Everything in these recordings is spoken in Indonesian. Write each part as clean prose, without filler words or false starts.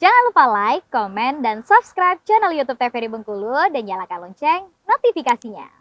Jangan lupa like, komen, dan subscribe channel YouTube TVRI Bengkulu dan nyalakan lonceng notifikasinya.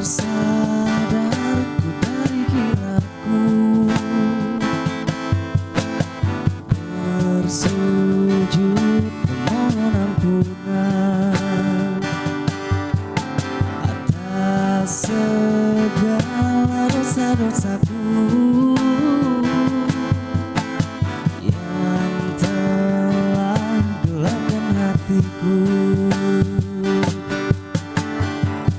Tersadarku dari kilafku, bersujud memohon ampunan atas segala dosa-dosaku yang telah gelapkan hatiku.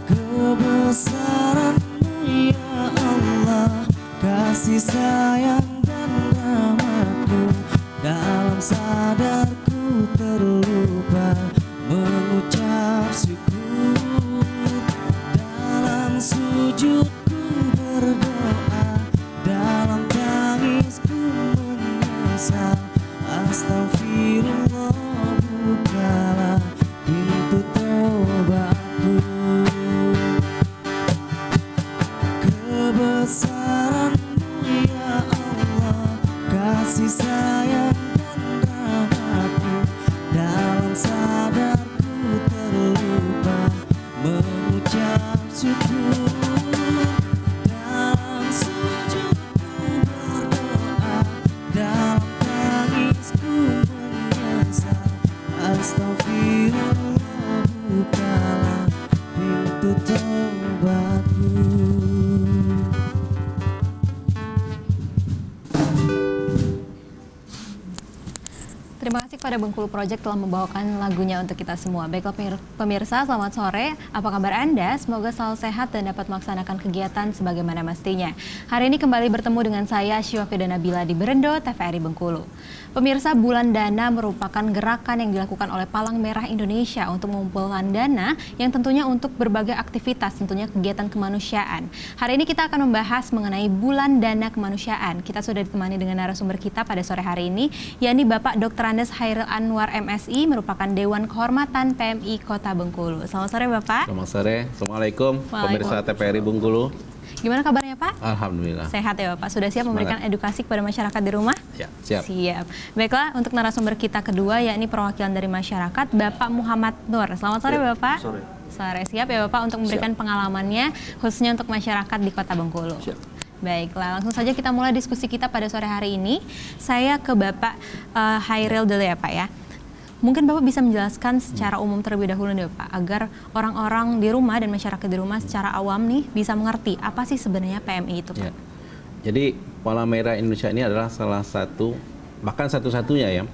Kebesaran-Mu ya Allah, kasih sayang dan rahmat-Mu, dalam sadarku terlupa mengucap syukur, dalam sujudku berdoa, dalam tangisku menyesal. Astagfirullah, bukalah pintu taubatku. Kebesaran-Mu ya Allah, kasih sayang dan rahmat-Mu, dalam sadarku terlupa mengucap syukur, dalam sujudku berdoa, dalam tangisku menyesal. Astagfirullah, bukalah pintu taubatku. Terima kasih kepada Bengkulu Project telah membawakan lagunya untuk kita semua. Baiklah pemirsa, selamat sore. Apa kabar Anda? Semoga selalu sehat dan dapat melaksanakan kegiatan sebagaimana mestinya. Hari ini kembali bertemu dengan saya, Syifa Firdana Nabila di Berendo, TVRI Bengkulu. Pemirsa, Bulan Dana merupakan gerakan yang dilakukan oleh Palang Merah Indonesia untuk mengumpulkan dana yang tentunya untuk berbagai aktivitas, tentunya kegiatan kemanusiaan. Hari ini kita akan membahas mengenai Bulan Dana Kemanusiaan. Kita sudah ditemani dengan narasumber kita pada sore hari ini, yakni Bapak Dr. Andes Hairil Anwar MSI, merupakan Dewan Kehormatan PMI Kota Bengkulu. Selamat sore Bapak. Selamat sore, Assalamualaikum pemirsa TVRI Bengkulu. Gimana kabarnya Pak? Alhamdulillah. Sehat ya Bapak? Sudah siap memberikan edukasi kepada masyarakat di rumah? Ya, siap. Siap. Baiklah, untuk narasumber kita kedua yakni perwakilan dari masyarakat, Bapak Muhammad Nur. Selamat sore Bapak. Sore. Sore. Siap ya Bapak untuk memberikan pengalamannya khususnya untuk masyarakat di Kota Bengkulu. Siap. Baiklah, langsung saja kita mulai diskusi kita pada sore hari ini. Saya ke Bapak Hairil dulu ya Pak ya. Mungkin Bapak bisa menjelaskan secara umum terlebih dahulu nih Pak, agar orang-orang di rumah dan masyarakat di rumah secara awam nih bisa mengerti apa sih sebenarnya PMI itu Pak. Ya. Jadi Palang Merah Indonesia ini adalah salah satu, bahkan satu-satunya ya,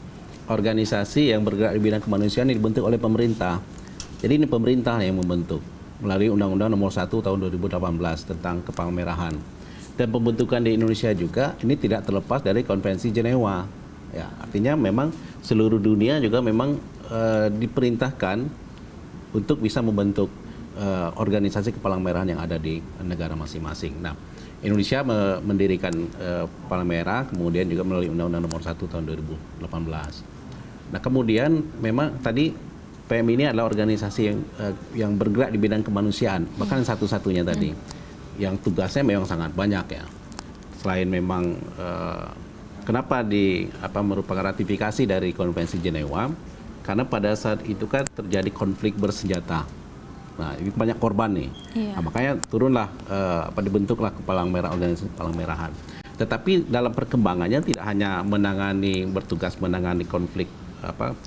organisasi yang bergerak di bidang kemanusiaan yang dibentuk oleh pemerintah. Jadi ini pemerintah yang membentuk melalui Undang-Undang Nomor 1 Tahun 2018 tentang Kepalmerahan. Dan pembentukan di Indonesia juga ini tidak terlepas dari Konvensi Jenewa. Ya, artinya memang seluruh dunia juga memang diperintahkan untuk bisa membentuk organisasi Palang Merah yang ada di negara masing-masing. Nah, Indonesia mendirikan Palang Merah, kemudian juga melalui Undang-Undang Nomor 1 Tahun 2018. Nah, kemudian memang tadi PMI ini adalah organisasi yang bergerak di bidang kemanusiaan, bahkan satu-satunya tadi, yang tugasnya memang sangat banyak ya. Selain memang kenapa merupakan ratifikasi dari Konvensi Jenewa, karena pada saat itu kan terjadi konflik bersenjata. Nah, ini banyak korban nih. Iya. Nah, makanya turunlah dibentuklah Palang Merah, organisasi Palang Merahan. Tetapi dalam perkembangannya tidak hanya bertugas menangani konflik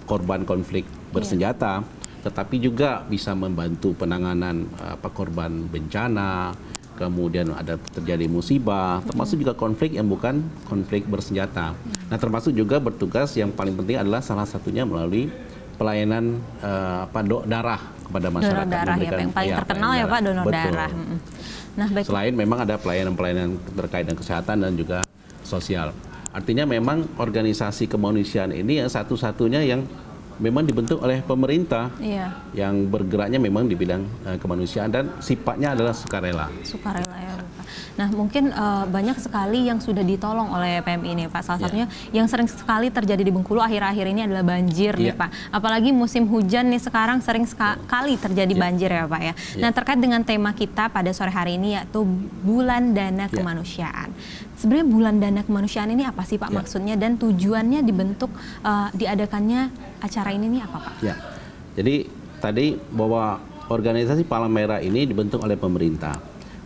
korban konflik bersenjata, tetapi juga bisa membantu penanganan korban bencana, kemudian ada terjadi musibah, termasuk juga konflik yang bukan konflik bersenjata. Nah, termasuk juga bertugas yang paling penting adalah salah satunya melalui pelayanan darah kepada masyarakat. Donor darah ya, Pak, yang paling terkenal ya Pak, donor Betul. darah. Nah, baik. Selain memang ada pelayanan-pelayanan terkait dengan kesehatan dan juga sosial. Artinya memang organisasi kemanusiaan ini yang satu-satunya yang memang dibentuk oleh pemerintah, Iya. yang bergeraknya memang di bidang kemanusiaan dan sifatnya adalah sukarela. Sukarela ya Bapak. Nah, mungkin banyak sekali yang sudah ditolong oleh PMI ini Pak. Salah satunya yang sering sekali terjadi di Bengkulu akhir-akhir ini adalah banjir nih Pak. Apalagi musim hujan nih sekarang sering sekali terjadi banjir ya Pak ya. Nah, terkait dengan tema kita pada sore hari ini yaitu Bulan Dana Kemanusiaan. Sebenarnya Bulan Dana Kemanusiaan ini apa sih Pak maksudnya, dan tujuannya dibentuk diadakannya acara ini nih apa Pak? Ya, jadi tadi bahwa organisasi Palang Merah ini dibentuk oleh pemerintah.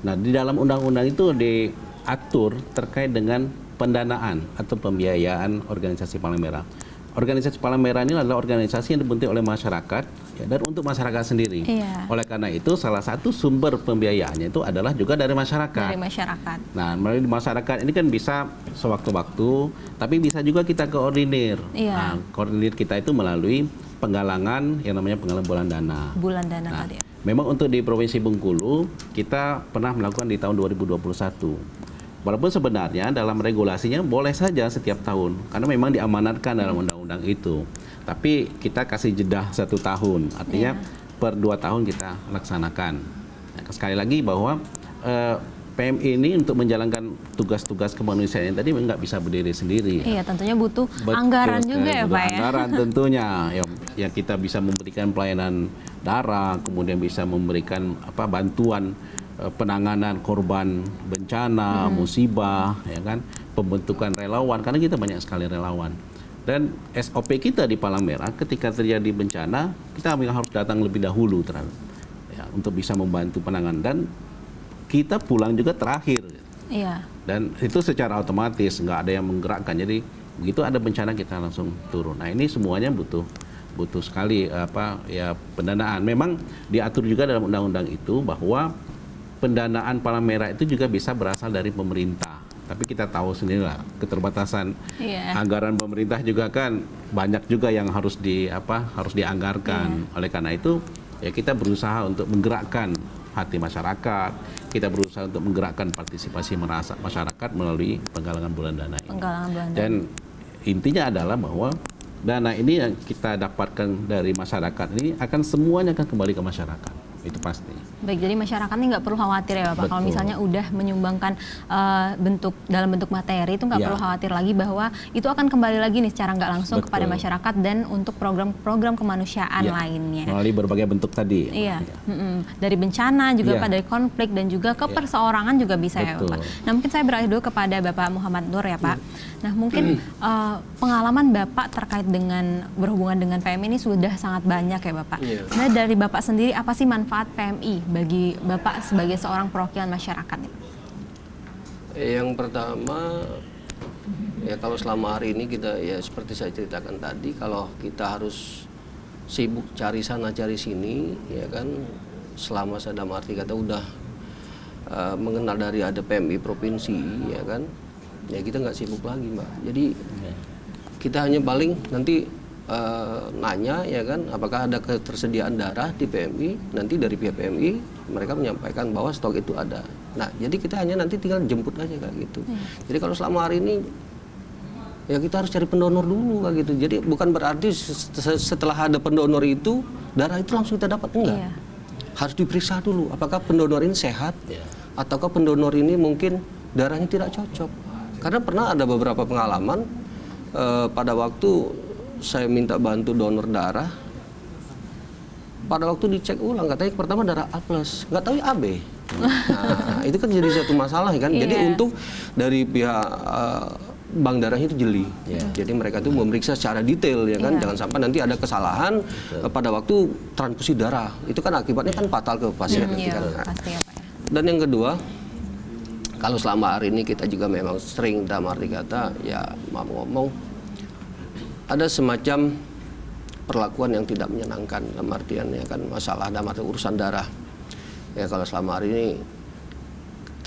Nah, di dalam undang-undang itu diatur terkait dengan pendanaan atau pembiayaan organisasi Palang Merah. Organisasi Palang Merah ini adalah organisasi yang dibentuk oleh masyarakat ya, dan untuk masyarakat sendiri. Iya. Oleh karena itu, salah satu sumber pembiayaannya itu adalah juga dari masyarakat. Dari masyarakat. Nah, melalui masyarakat ini kan bisa sewaktu-waktu, tapi bisa juga kita koordinir. Iya. Nah, koordinir kita itu melalui penggalangan yang namanya penggalangan bulan dana. Bulan Dana Nah, tadi ya. memang untuk di Provinsi Bengkulu, kita pernah melakukan di tahun 2021. Walaupun sebenarnya dalam regulasinya boleh saja setiap tahun, karena memang diamanatkan dalam undang-undang itu. Tapi kita kasih jeda 1 tahun, artinya per 2 tahun kita laksanakan. Nah, sekali lagi bahwa PMI ini untuk menjalankan tugas-tugas kemanusiaan yang tadi nggak bisa berdiri sendiri. Iya, tentunya butuh Betul anggaran sekali, juga ya butuh Pak ya. Anggaran tentunya, yang kita bisa memberikan pelayanan darah, kemudian bisa memberikan bantuan penanganan korban bencana, musibah, ya kan, pembentukan relawan, karena kita banyak sekali relawan. Dan SOP kita di Palang Merah ketika terjadi bencana, kita harus datang lebih dahulu untuk bisa membantu penanganan, dan kita pulang juga terakhir. Iya. Dan itu secara otomatis nggak ada yang menggerakkan. Jadi begitu ada bencana kita langsung turun. Nah, ini semuanya butuh sekali pendanaan. Memang diatur juga dalam undang-undang itu bahwa pendanaan Palang Merah itu juga bisa berasal dari pemerintah. Tapi kita tahu sendirilah keterbatasan anggaran pemerintah juga kan banyak juga yang harus dianggarkan. Oleh karena itu ya kita berusaha untuk menggerakkan hati masyarakat, kita berusaha untuk menggerakkan partisipasi masyarakat melalui penggalangan bulan dana ini. Dan intinya adalah bahwa dana ini yang kita dapatkan dari masyarakat ini akan semuanya akan kembali ke masyarakat. Itu pasti. Baik, jadi masyarakat ini nggak perlu khawatir ya Bapak. Kalau misalnya udah menyumbangkan dalam bentuk materi, itu nggak perlu khawatir lagi bahwa itu akan kembali lagi nih secara nggak langsung kepada masyarakat dan untuk program-program kemanusiaan lainnya. Melalui berbagai bentuk tadi. Iya. Dari bencana juga Pak, dari konflik dan juga ke perseorangan juga bisa ya Bapak. Nah, mungkin saya beralih dulu kepada Bapak Muhammad Nur ya Pak. Nah, mungkin pengalaman Bapak terkait dengan berhubungan dengan PMI ini sudah sangat banyak ya Bapak. Nah, dari Bapak sendiri apa sih manfaat PMI bagi Bapak sebagai seorang perwakilan masyarakat? Yang pertama, ya kalau selama hari ini kita ya seperti saya ceritakan tadi, kalau kita harus sibuk cari sana cari sini, ya kan, selama saya dalam arti kata udah mengenal dari ada PMI provinsi, ya kan, ya kita nggak sibuk lagi Mbak. Jadi kita hanya paling nanti nanya ya kan, apakah ada ketersediaan darah di PMI, nanti dari pihak PMI mereka menyampaikan bahwa stok itu ada. Nah, jadi kita hanya nanti tinggal jemput aja kayak gitu. Jadi kalau selama hari ini ya kita harus cari pendonor dulu kayak gitu. Jadi bukan berarti setelah ada pendonor itu darah itu langsung kita dapat, enggak. Harus diperiksa dulu apakah pendonor ini sehat ataukah pendonor ini mungkin darahnya tidak cocok. Karena pernah ada beberapa pengalaman pada waktu saya minta bantu donor darah, pada waktu dicek ulang katanya pertama darah A+, nggak tahu AB. Nah, itu kan jadi satu masalah kan. Jadi untung dari pihak bank darahnya itu jeli. Jadi mereka tuh memeriksa secara detail ya kan, jangan sampai nanti ada kesalahan pada waktu transfusi darah. Itu kan akibatnya kan fatal ke pasien nanti kan. Pasti ya Pak. Dan yang kedua, kalau selama hari ini kita juga memang sering dalam arti kata ya mau ngomong ada semacam perlakuan yang tidak menyenangkan dalam artian ya kan, masalah dalam arti urusan darah. Ya kalau selama hari ini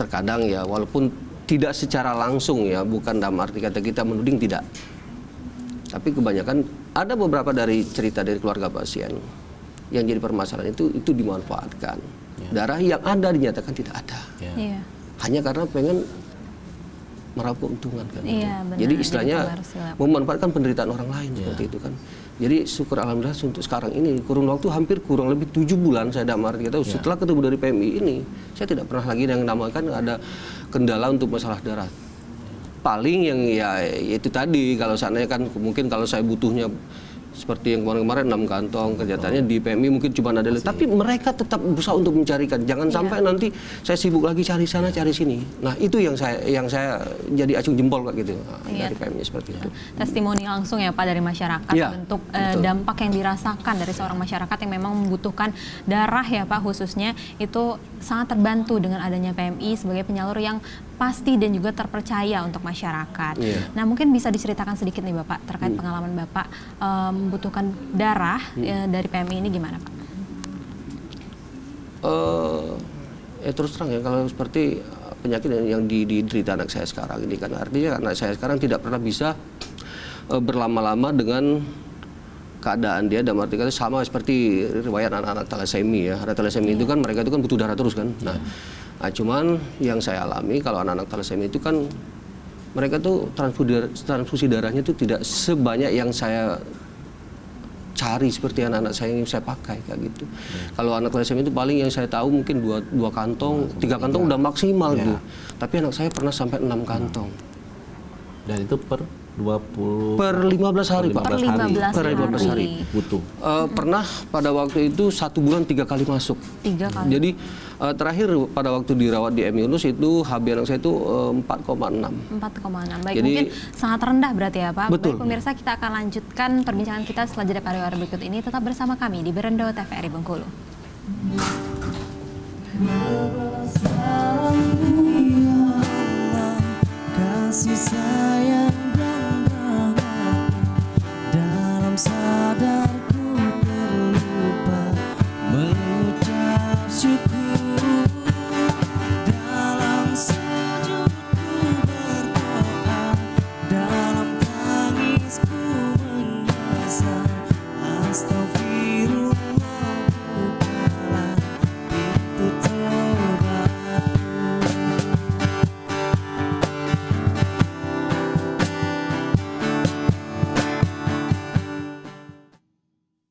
terkadang ya walaupun tidak secara langsung ya, bukan dalam arti kata kita menuding, tidak. Tapi kebanyakan ada beberapa dari cerita dari keluarga pasien yang jadi permasalahan itu dimanfaatkan. Darah yang ada dinyatakan tidak ada. Iya. Hanya karena pengen meraup keuntungan kan. Iya, benar. Jadi istilahnya Jadi komersil. memanfaatkan penderitaan orang lain seperti itu kan. Jadi syukur alhamdulillah untuk sekarang ini kurun waktu hampir kurang lebih 7 bulan saya damar kita setelah ketemu dari PMI ini saya tidak pernah lagi yang namakan ada kendala untuk masalah darah. Paling yang ya itu tadi kalau seandainya kan mungkin kalau saya butuhnya seperti yang kemarin-kemarin 6 kantong kenyataannya di PMI mungkin cuma ada tapi mereka tetap berusaha untuk mencarikan jangan sampai nanti saya sibuk lagi cari sana cari sini. Nah itu yang saya jadi acung jempol Kak gitu dari PMI seperti itu. Testimoni langsung ya Pak dari masyarakat bentuk dampak yang dirasakan dari seorang masyarakat yang memang membutuhkan darah ya Pak khususnya itu sangat terbantu dengan adanya PMI sebagai penyalur yang pasti dan juga terpercaya untuk masyarakat. Nah mungkin bisa diceritakan sedikit nih Bapak terkait pengalaman Bapak membutuhkan darah dari PMI ini gimana Pak? Terus terang ya kalau seperti penyakit yang diderita anak saya sekarang ini kan artinya anak saya sekarang tidak pernah bisa berlama-lama dengan keadaan dia dalam arti kata sama seperti riwayat anak-anak thalassemia ya. Anak thalassemia itu kan mereka itu kan butuh darah terus kan. Nah, cuman yang saya alami kalau anak-anak thalassemia itu kan mereka tuh transfusi darahnya itu tidak sebanyak yang saya cari seperti anak-anak saya yang saya pakai kayak gitu. Kalau anak thalassemia itu paling yang saya tahu mungkin 2 kantong, 3 kantong udah maksimal tuh. Tapi anak saya pernah sampai 6 kantong. Dan itu per 20 per 15 hari Pak. Per 15 hari butuh. Pernah pada waktu itu 1 bulan 3 kali masuk. 3 kali. Jadi terakhir pada waktu dirawat di MI Yunus itu HB anak saya itu 4,6. 4,6. Baik, Jadi, mungkin sangat rendah berarti ya Pak. Betul. Baik pemirsa kita akan lanjutkan perbincangan kita setelah jeda pariwara berikut ini. Tetap bersama kami di Berendo TVRI Bengkulu. Kasih sayang